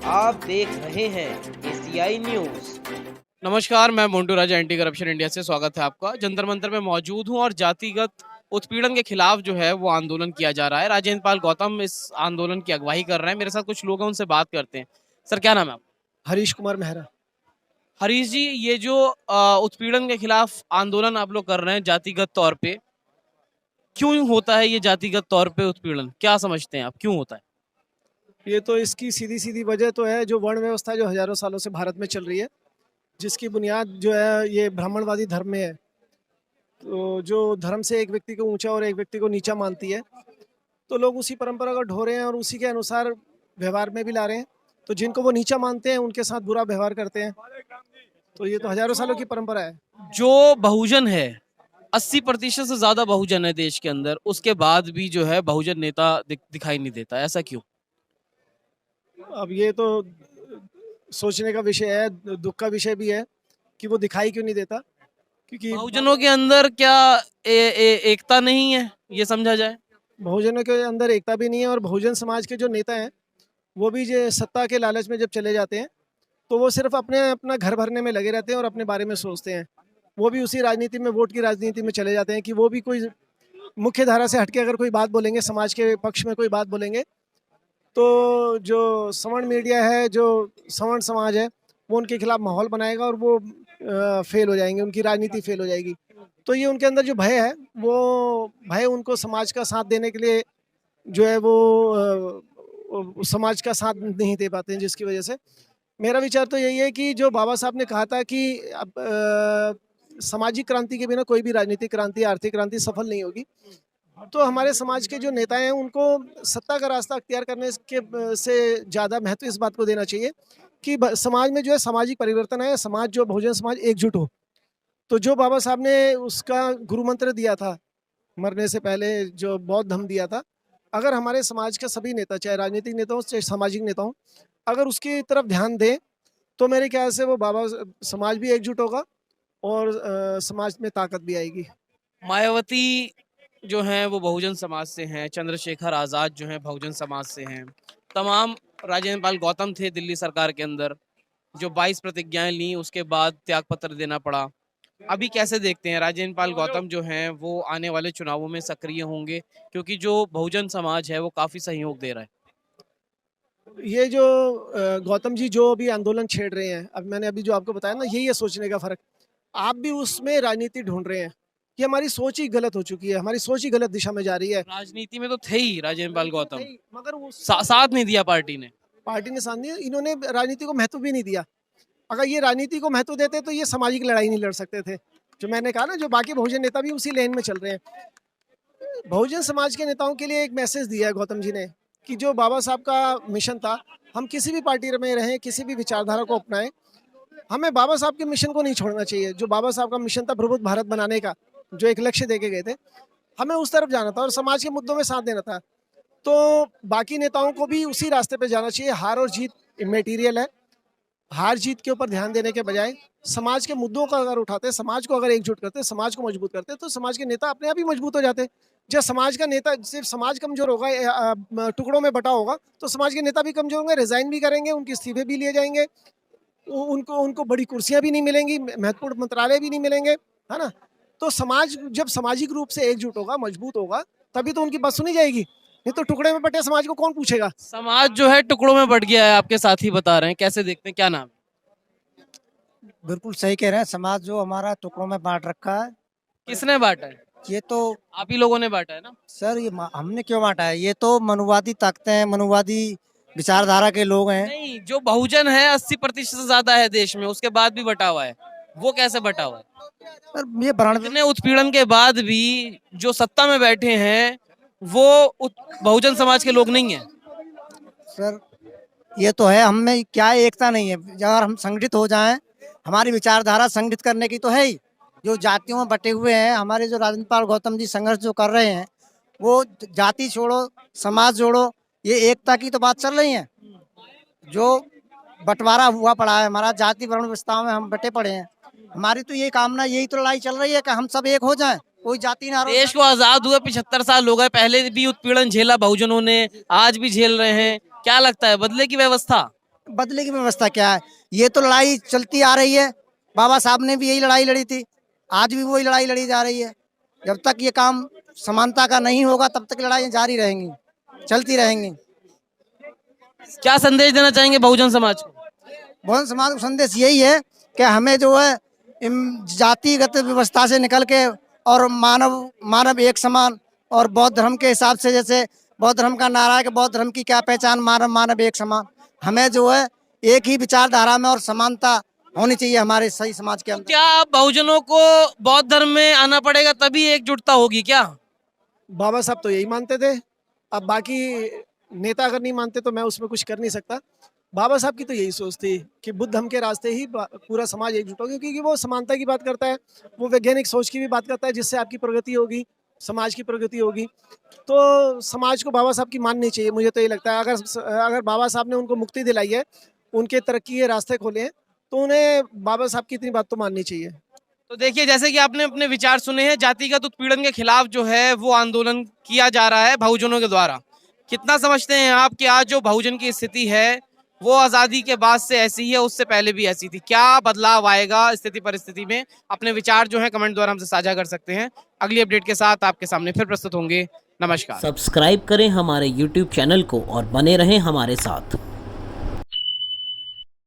आप देख रहे हैं एशियाई न्यूज। नमस्कार, मैं मोन्टू राजा एंटी करप्शन इंडिया से स्वागत है आपका। जंतर मंतर में मौजूद हूं और जातिगत उत्पीड़न के खिलाफ जो है वो आंदोलन किया जा रहा है। राजेंद्र पाल गौतम इस आंदोलन की अगुवाई कर रहे हैं। मेरे साथ कुछ लोग हैं, उनसे बात करते हैं। सर, क्या नाम है आपका? हरीश कुमार मेहरा। हरीश जी, ये जो उत्पीड़न के खिलाफ आंदोलन आप लोग कर रहे हैं जातिगत तौर पे, क्यों होता है ये जातिगत तौर पे उत्पीड़न? क्या समझते हैं आप, क्यों होता है? ये तो इसकी सीधी सीधी वजह तो है जो वर्ण व्यवस्था जो हजारों सालों से भारत में चल रही है, जिसकी बुनियाद जो है ये ब्राह्मणवादी धर्म में है। तो जो धर्म से एक व्यक्ति को ऊंचा और एक व्यक्ति को नीचा मानती है, तो लोग उसी परंपरा को ढो रहे हैं और उसी के अनुसार व्यवहार में भी ला रहे हैं। तो जिनको वो नीचा मानते हैं उनके साथ बुरा व्यवहार करते हैं। तो ये तो हजारों सालों की परंपरा है। जो बहुजन है, 80% से ज्यादा बहुजन है देश के अंदर, उसके बाद भी जो है बहुजन नेता दिखाई नहीं देता, ऐसा क्यों? अब ये तो सोचने का विषय है, दुख का विषय भी है कि वो दिखाई क्यों नहीं देता। क्योंकि बहुजनों के अंदर क्या एकता नहीं है, ये समझा जाए? बहुजनों के अंदर एकता भी नहीं है और बहुजन समाज के जो नेता हैं वो भी जो सत्ता के लालच में जब चले जाते हैं तो वो सिर्फ अपना घर भरने में लगे रहते हैं और अपने बारे में सोचते हैं। वो भी उसी राजनीति में, वोट की राजनीति में चले जाते हैं कि वो भी कोई मुख्य धारा से हटके अगर कोई बात बोलेंगे, समाज के पक्ष में कोई बात बोलेंगे, तो जो सवर्ण मीडिया है, जो सवर्ण समाज है, वो उनके खिलाफ माहौल बनाएगा और वो फेल हो जाएंगे, उनकी राजनीति फेल हो जाएगी। तो ये उनके अंदर जो भय है, वो भय उनको समाज का साथ देने के लिए जो है वो समाज का साथ नहीं दे पाते हैं, जिसकी वजह से मेरा विचार तो यही है कि जो बाबा साहब ने कहा था कि अब सामाजिक क्रांति के बिना कोई भी राजनीतिक क्रांति, आर्थिक क्रांति सफल नहीं होगी। तो हमारे समाज के जो नेता हैं उनको सत्ता का रास्ता अख्तियार करने के से ज़्यादा महत्व इस बात को देना चाहिए कि समाज में जो है सामाजिक परिवर्तन है, समाज जो बहुजन समाज एकजुट हो। तो जो बाबा साहब ने उसका गुरु मंत्र दिया था मरने से पहले, जो बौद्ध धम्म दिया था, अगर हमारे समाज के सभी नेता, चाहे राजनीतिक नेता हो चाहे सामाजिक नेता हो, अगर उसकी तरफ ध्यान दें तो मेरे ख्याल से वो बाबा समाज भी एकजुट होगा और समाज में ताकत भी आएगी। मायावती जो हैं वो बहुजन समाज से हैं, चंद्रशेखर आजाद जो हैं बहुजन समाज से हैं, तमाम राजेंद्र पाल गौतम थे दिल्ली सरकार के अंदर जो 22 प्रतिज्ञाएं ली, उसके बाद त्यागपत्र देना पड़ा। अभी कैसे देखते हैं राजेंद्र पाल गौतम जो हैं वो आने वाले चुनावों में सक्रिय होंगे, क्योंकि जो बहुजन समाज है वो काफी सहयोग दे रहा है? ये जो गौतम जी जो अभी आंदोलन छेड़ रहे हैं, अब मैंने अभी जो आपको बताया ना, यही है सोचने का फर्क। आप भी उसमें राजनीति ढूंढ रहे हैं कि हमारी सोच ही गलत हो चुकी है, हमारी सोच ही गलत दिशा में जा रही है। राजनीति में तो थे ही राजेंद्र पाल गौतम, मगर साथ नहीं दिया पार्टी ने। पार्टी ने साथ नहीं, इन्होंने राजनीति को महत्व भी नहीं दिया। अगर ये राजनीति को महत्व देते तो ये सामाजिक लड़ाई नहीं लड़ सकते थे। जो मैंने कहा ना, जो बाकी बहुजन नेता भी उसी लेन में चल रहे हैं। बहुजन समाज के नेताओं के लिए एक मैसेज दिया है गौतम जी ने कि जो बाबा साहब का मिशन था, हम किसी भी पार्टी में रहें, किसी भी विचारधारा को अपनाएं, हमें बाबा साहब के मिशन को नहीं छोड़ना चाहिए। जो बाबा साहब का मिशन था प्रबुद्ध भारत बनाने का, जो एक लक्ष्य देके गए थे, हमें उस तरफ जाना था और समाज के मुद्दों में साथ देना था। तो बाकी नेताओं को भी उसी रास्ते पे जाना चाहिए। हार और जीत इमेटीरियल है। हार जीत के ऊपर ध्यान देने के बजाय समाज के मुद्दों का अगर उठाते, समाज को अगर एकजुट करते, समाज को मजबूत करते, तो समाज के नेता अपने आप ही मजबूत हो जाते। जब समाज का नेता, सिर्फ समाज कमजोर होगा, टुकड़ों में बटा होगा, तो समाज के नेता भी कमजोर होंगे, रिजाइन भी करेंगे, उनके इस्तीफे भी लिए जाएंगे, उनको उनको बड़ी कुर्सियां भी नहीं मिलेंगी, महत्वपूर्ण मंत्रालय भी नहीं मिलेंगे, है ना। तो समाज जब सामाजिक रूप से एकजुट होगा, मजबूत होगा, तभी तो उनकी बात सुनी जाएगी। नहीं तो टुकड़े में बटे समाज को कौन पूछेगा। समाज जो है टुकड़ों में बट गया है, आपके साथी बता रहे हैं, कैसे देखते हैं, क्या नाम? बिल्कुल सही कह रहे हैं। समाज जो हमारा टुकड़ों में बांट रखा है। किसने बांटा है? ये तो आप ही लोगों ने बांटा है ना सर, ये हमने क्यों बांटा है? ये तो मनुवादी ताकतें हैं, मनुवादी विचारधारा के लोग हैं। नहीं, जो बहुजन है 80% से ज्यादा है देश में, उसके बाद भी बटा हुआ है। वो कैसे बटा हुआ है? सर ये वर्ण इतने उत्पीड़न के बाद भी जो सत्ता में बैठे हैं वो बहुजन समाज के लोग नहीं है। सर ये तो है, हम में क्या एकता नहीं है। अगर हम संगठित हो जाएं, हमारी विचारधारा संगठित करने की तो है ही। जो जातियों में बटे हुए हैं, हमारे जो राजेंद्र पाल गौतम जी संघर्ष जो कर रहे हैं, वो जाति छोड़ो समाज जोड़ो, ये एकता की तो बात चल रही है। जो बंटवारा हुआ पड़ा है, हमारा जाति वर्ण व्यवस्था में हम बटे पड़े हैं। हमारी तो यही कामना, यही तो लड़ाई चल रही है कि हम सब एक हो जाएं, कोई जाति ना। देश को आजाद हुए 75 साल हो गए, पहले भी उत्पीड़न झेला बहुजनों ने, आज भी झेल रहे हैं। क्या लगता है, बदले की व्यवस्था? बदले की व्यवस्था क्या है? ये तो लड़ाई चलती आ रही है, बाबा साहब ने भी यही लड़ाई लड़ी थी, आज भी वही लड़ाई लड़ी जा रही है। जब तक ये काम समानता का नहीं होगा तब तक लड़ाई जारी रहेंगी, चलती रहेंगी। क्या संदेश देना चाहेंगे बहुजन समाज को? बहुजन समाज का संदेश यही है कि हमें जो है जातिगत व्यवस्था से निकल के और मानव एक समान, और बौद्ध धर्म के हिसाब से, जैसे बौद्ध धर्म का नारा है कि बौद्ध धर्म की क्या पहचान, मानव एक समान। हमें जो है एक ही विचारधारा में और समानता होनी चाहिए हमारे सही समाज के अंदर। क्या बहुजनों को बौद्ध धर्म में आना पड़ेगा तभी एकजुटता होगी क्या? बाबा साहब तो यही मानते थे, अब बाकी नेता अगर नहीं मानते तो मैं उसमें कुछ कर नहीं सकता। बाबा साहब की तो यही सोच थी कि बुद्ध धर्म के रास्ते ही पूरा समाज एकजुट होगा, क्योंकि वो समानता की बात करता है, वो वैज्ञानिक सोच की भी बात करता है, जिससे आपकी प्रगति होगी, समाज की प्रगति होगी। तो समाज को बाबा साहब की माननी चाहिए, मुझे तो ये लगता है। अगर बाबा साहब ने उनको मुक्ति दिलाई है, उनके तरक्की के रास्ते खोले हैं, तो उन्हें बाबा साहब की इतनी बात तो माननी चाहिए। तो देखिए, जैसे कि आपने अपने विचार सुने हैं, जातिगत उत्पीड़न के खिलाफ जो है वो आंदोलन किया जा रहा है बहुजनों के द्वारा। कितना समझते हैं आप कि आज जो बहुजन की स्थिति है वो आज़ादी के बाद से ऐसी ही है, उससे पहले भी ऐसी थी? क्या बदलाव आएगा स्थिति परिस्थिति में? अपने विचार जो है कमेंट द्वारा हमसे साझा कर सकते हैं। अगली अपडेट के साथ आपके सामने फिर प्रस्तुत होंगे। नमस्कार। सब्सक्राइब करें हमारे YouTube चैनल को और बने रहें हमारे साथ।